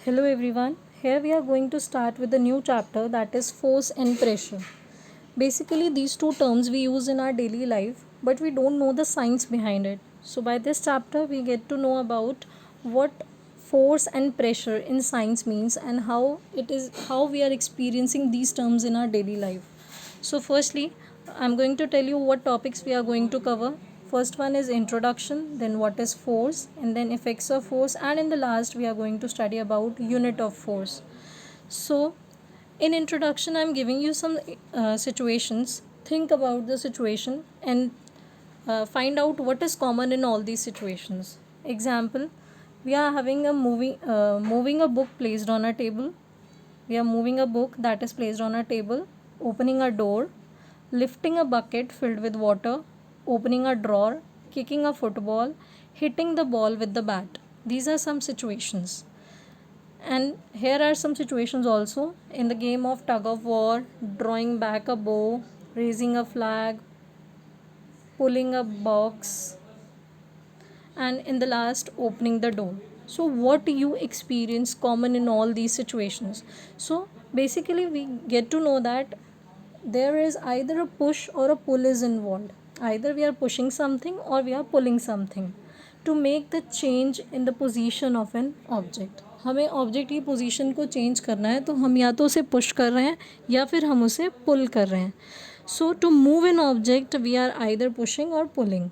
Hello everyone. Here we are going to start with a new chapter that is force and pressure. Basically, these two terms we use in our daily life, but we don't know the science behind it. So, by this chapter, we get to know about what force and pressure in science means and how we are experiencing these terms in our daily life. So, firstly, I'm going to tell you what topics we are going to cover. First one is introduction, then what is force, and then effects of force, and in the last, we are going to study about unit of force. So, in introduction, I'm giving you some situations. Think about the situation and find out what is common in all these situations. Example: we are having moving a book placed on a table. We are moving a book that is placed on a table, opening a door, lifting a bucket filled with water, opening a drawer, kicking a football, hitting the ball with the bat. These are some situations. And here are some situations also in the game of tug of war: drawing back a bow, raising a flag, pulling a box, and in the last, opening the door. So, what do you experience common in all these situations? So, basically, we get to know that there is either a push or a pull is involved. Either we are pushing something or we are pulling something to make the change in the position of an object. हमें object की position को change करना है तो हम या तो उसे पुश कर रहे हैं या फिर हम उसे पुल कर रहे हैं. So to move an object we are either pushing or pulling.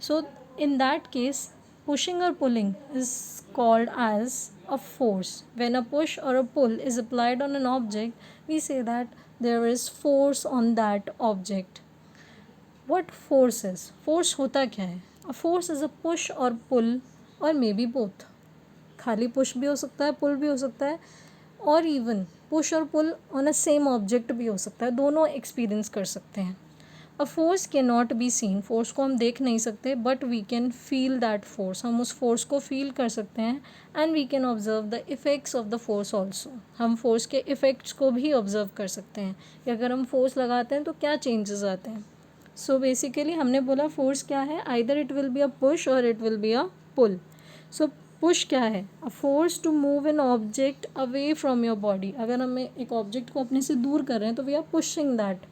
So, in that case, pushing or pulling is called as a force. When a push or a pull is applied on an object, we say that there is force on that object. What force is? Force होता क्या है? A force is a push or pull or maybe both. खाली push भी हो सकता है, पुल भी हो सकता है, और इवन पुश और pull on a same object भी हो सकता है. दोनों एक्सपीरियंस कर सकते हैं. A force can not be seen. Force को हम देख नहीं सकते, but we can feel that force. हम उस फोर्स को फील कर सकते हैं. And we can observe the effects of the force also. हम फोर्स के इफ़ेक्ट्स को भी ऑब्जर्व कर सकते हैं कि अगर हम फोर्स लगाते हैं तो क्या चेंजेस आते हैं. सो बेसिकली हमने बोला फोर्स क्या है. Either it will be a push or it will be a pull. So push क्या है? A force to move an object away from your body. अगर हम एक ऑब्जेक्ट को अपने से दूर कर रहे हैं तो we are pushing that.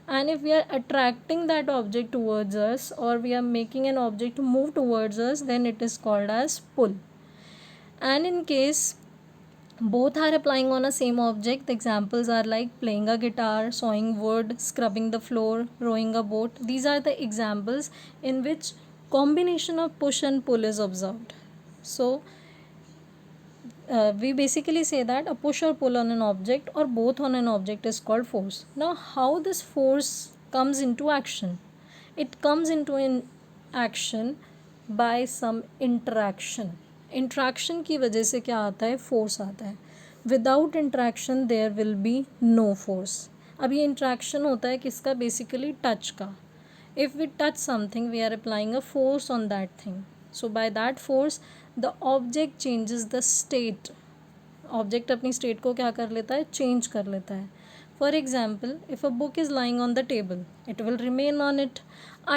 And if we are attracting that object towards us or we are making an object to move towards us, then it is called as pull. And in case both are applying on a same object, the examples are like playing a guitar, sawing wood, scrubbing the floor, rowing a boat. These are the examples in which combination of push and pull is observed. So we basically say that a push or pull on an object or both on an object is called force. Now, how this force comes into action? It comes into an action by some interaction. Interaction की वजह से क्या आता है? Force आता है. Without interaction there will be no force. अब ये इंट्रैक्शन होता है किसका? बेसिकली टच का. If we touch something, we are applying a force on that thing. So by that force, the object changes the state. Object अपनी state को क्या कर लेता है? Change कर लेता है. For example, if a book is lying on the table, it will remain on it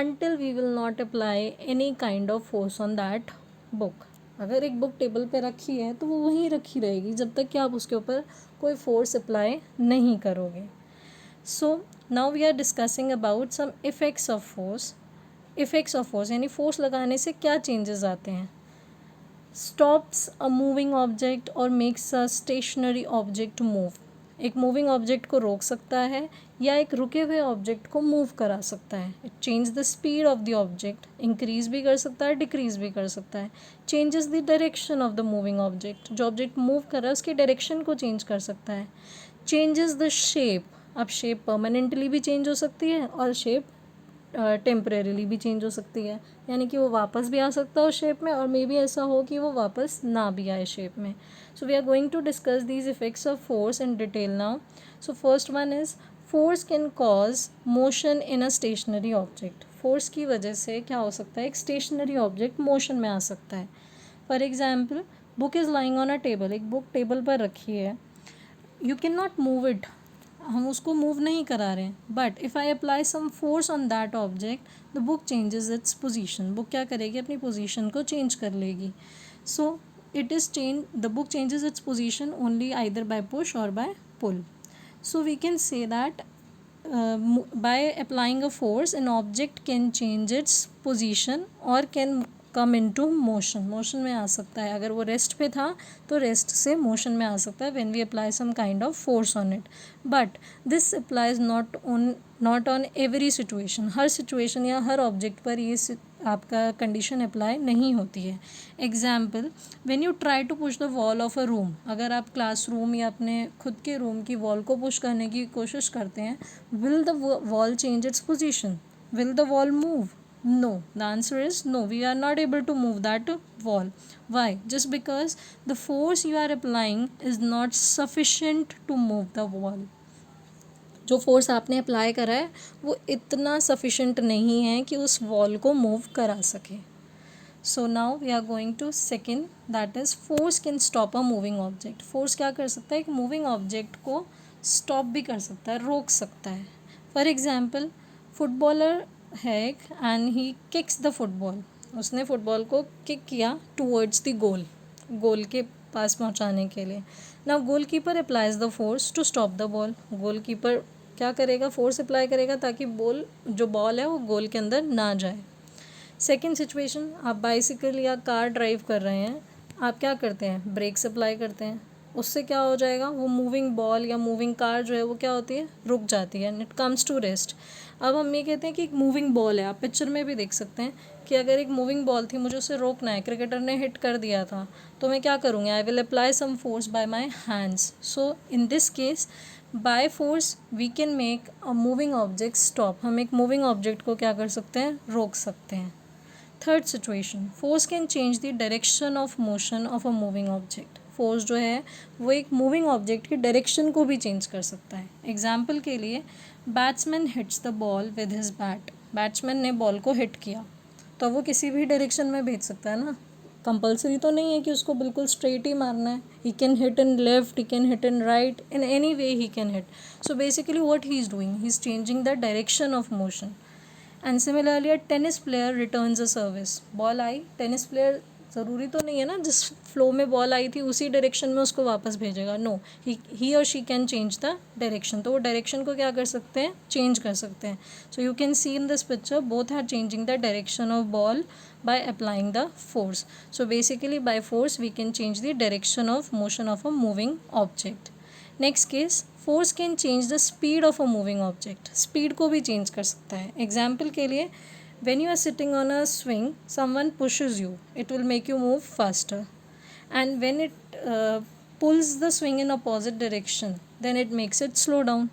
until we will not apply any kind of force on that book. अगर एक बुक टेबल पे रखी है तो वो वहीं रखी रहेगी जब तक कि आप उसके ऊपर कोई फोर्स अप्लाई नहीं करोगे. So now we are discussing about some effects of force. Effects of force यानी फोर्स लगाने से क्या चेंजेस आते हैं? Stops a moving object or makes a stationary object move. एक मूविंग ऑब्जेक्ट को रोक सकता है या एक रुके हुए ऑब्जेक्ट को मूव करा सकता है. It change the speed of the object. Increase भी कर सकता है, डिक्रीज भी कर सकता है. Changes the direction of the moving object. जो ऑब्जेक्ट मूव कर रहा है उसकी डायरेक्शन को चेंज कर सकता है. Changes the shape. अब शेप परमानेंटली भी चेंज हो सकती है और शेप टेम्परेरीली भी चेंज हो सकती है. यानी कि वो वापस भी आ सकता है उस शेप में और मे बी ऐसा हो कि वो वापस ना भी आए शेप में. So we are going to discuss these effects of force in detail now. So first one is force can cause motion in a stationary object. Force की वजह से क्या हो सकता है? एक स्टेशनरी ऑब्जेक्ट मोशन में आ सकता है. For example, book is lying on a table. एक बुक टेबल पर रखी है. You can not move it. हम उसको मूव नहीं करा रहे हैं. But if I apply some force on that object, the book changes its position. Book क्या करेगी? अपनी पोजीशन को चेंज कर लेगी. So it is change the book changes its position only either by push or by pull. So we can say that by applying a force an object can change its position or can come into motion. Motion में आ सकता है. अगर वो rest पे था तो rest से मोशन में आ सकता है when we apply some kind of force on it. But this applies not on every situation. हर सिचुएशन या हर ऑब्जेक्ट पर ये आपका कंडीशन अप्लाई नहीं होती है. Example, when you try to push the wall of a room. अगर आप क्लासरूम या अपने खुद के रूम की वॉल को पुश करने की कोशिश करते हैं, will the wall change its position? Will the wall move? No. The answer is no. We are not able to move that wall. Why? Just because the force you are applying is not sufficient to move the wall. जो force आपने apply करा है वो इतना sufficient नहीं है कि उस वॉल को मूव करा सके. So now we are going to second, that is force can stop a moving object. Force क्या कर सकता है? एक मूविंग ऑब्जेक्ट को स्टॉप भी कर सकता है, रोक सकता है. फॉर एग्जाम्पल, फुटबॉलर है and he kicks the football. उसने फुटबॉल को किक किया टूवर्ड्स द गोल, गोल के पास पहुंचाने के लिए. Now goal keeper applies the force to stop the ball. Goal keeper क्या करेगा? फोर्स अप्लाई करेगा ताकि जो बॉल है वो गोल के अंदर ना जाए. सेकेंड सिचुएशन, आप बाइसिकल या कार ड्राइव कर रहे हैं. आप क्या करते हैं? ब्रेक्स अप्लाई करते हैं. उससे क्या हो जाएगा? वो मूविंग बॉल या मूविंग कार जो है वो क्या होती है? रुक जाती है and it comes to rest. अब हम ये कहते हैं कि एक मूविंग बॉल है. आप पिक्चर में भी देख सकते हैं कि अगर एक मूविंग बॉल थी, मुझे उसे रोकना है, क्रिकेटर ने हिट कर दिया था, तो मैं क्या करूँगी? I will apply some force by my hands. So in this case by force we can make a moving object stop. हम एक मूविंग ऑब्जेक्ट को क्या कर सकते हैं? रोक सकते हैं. Third situation, force can change the direction of motion of a moving object. Force जो है वो एक मूविंग ऑब्जेक्ट की डायरेक्शन को भी चेंज कर सकता है. एग्जाम्पल के लिए, batsman hits the ball with his bat. Batsman ने बॉल को हिट किया तो वो किसी भी डायरेक्शन में भेज सकता है ना. कंपल्सरी तो नहीं है कि उसको बिल्कुल स्ट्रेट ही मारना है. He can hit in left, he can hit in right, in any way he can hit. So basically what he is doing, he is changing the direction of motion. And similarly a tennis player returns a service. Ball I, tennis player ज़रूरी तो नहीं है ना जिस flow में ball आई थी उसी direction में उसको वापस भेजेगा. नो, ही और she can change the direction. तो वो डायरेक्शन को क्या कर सकते हैं? चेंज कर सकते हैं. So you can see in this picture both are changing the direction of ball by applying the force. So basically by force we can change the direction of motion of a moving object. Next case, force can change the speed of a moving object. Speed को भी change कर सकता है. Example के लिए, when you are sitting on a swing, someone pushes you, it will make you move faster. And when it pulls the swing in opposite direction, then it makes it slow down.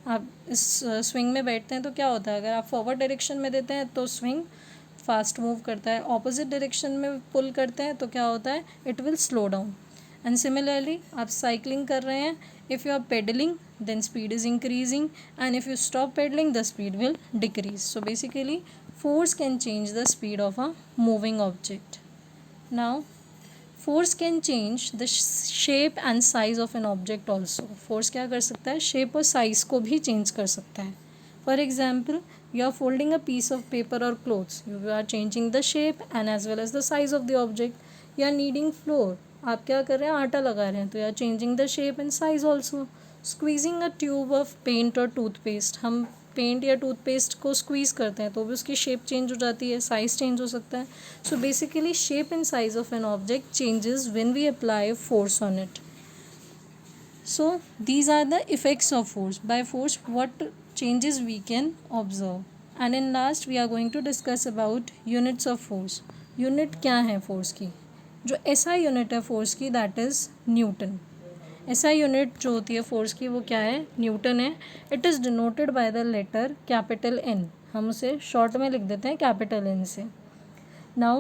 आप इस swing में बैठते हैं तो क्या होता है? अगर आप forward direction में देते हैं तो swing फास्ट मूव करता है. ऑपोजिट डायरेक्शन में पुल करते हैं तो क्या होता है? It will slow down. And similarly आप साइकिलिंग कर रहे हैं, if you are pedalling then speed is increasing and if you stop pedalling the speed will decrease. So basically force can change the speed of a moving object. Now force can change the shape and size of an object also. Force क्या कर सकता है? Shape और size को भी change कर सकता है. For example, you are folding a piece of paper or clothes. You are changing the shape and as well as the size of the object. You are kneading flour. आप क्या कर रहे हैं? आटा लगा रहे हैं तो you are changing the shape and size also. Squeezing a tube of paint or toothpaste. हम पेंट या टूथपेस्ट को स्क्वीज़ करते हैं तो भी उसकी शेप चेंज हो जाती है, साइज़ चेंज हो सकता है. So basically shape and size of an object changes when we apply force on it. So these are the effects of force. By force what changes we can observe. And in last we are going to discuss about units of force. Unit क्या है force की? जो SI unit है force की that is Newton. SI unit जो होती है force की वो क्या है? न्यूटन है. It is denoted by the letter capital N. हम उसे शॉर्ट में लिख देते हैं कैपिटल N से. Now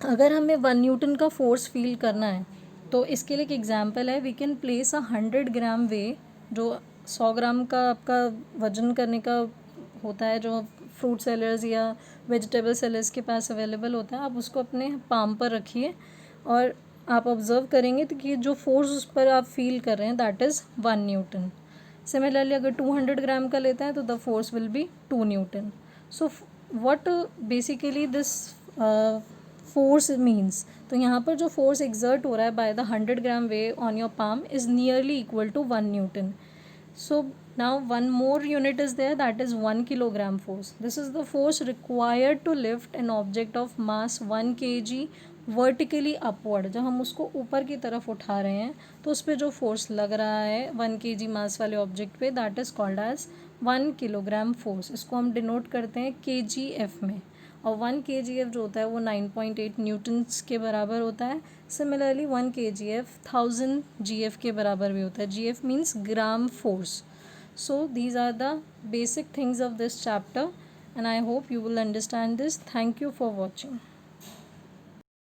अगर हमें 1 न्यूटन का फोर्स फील करना है तो इसके लिए एक एग्जाम्पल है. We can place a 100 gram वे, जो 100 ग्राम का आपका वजन करने का होता है, जो फ्रूट सेलर्स या वेजिटेबल सेलर्स के पास अवेलेबल होता है. आप उसको अपने पाम पर रखिए और आप ऑब्ज़र्व करेंगे तो कि जो फोर्स उस पर आप फील कर रहे हैं दैट इज़ 1 न्यूटन. सिमिलरली अगर 200 ग्राम का लेते हैं तो the force will be 2 newton. So what basically this force means, तो यहाँ पर जो फोर्स एक्सर्ट हो रहा है by the 100 gram weigh on your palm is nearly equal to 1 Newton. So now one more unit is there, that is 1 kilogram force. This is the force required to lift an object of mass 1 kg vertically upward. जब हम उसको ऊपर की तरफ उठा रहे हैं तो उस पर जो फोर्स लग रहा है 1 kg मास वाले ऑब्जेक्ट पे, that is called as 1 kilogram force. इसको हम डिनोट करते हैं kgf में, और 1 kgf जो होता है वो 9.8 न्यूटन्स के बराबर होता है. सिमिलरली 1 kgf 1000 gf के बराबर भी होता है. gf means gram force. So these are the basic things of this chapter, and I hope you will understand this. Thank you for watching.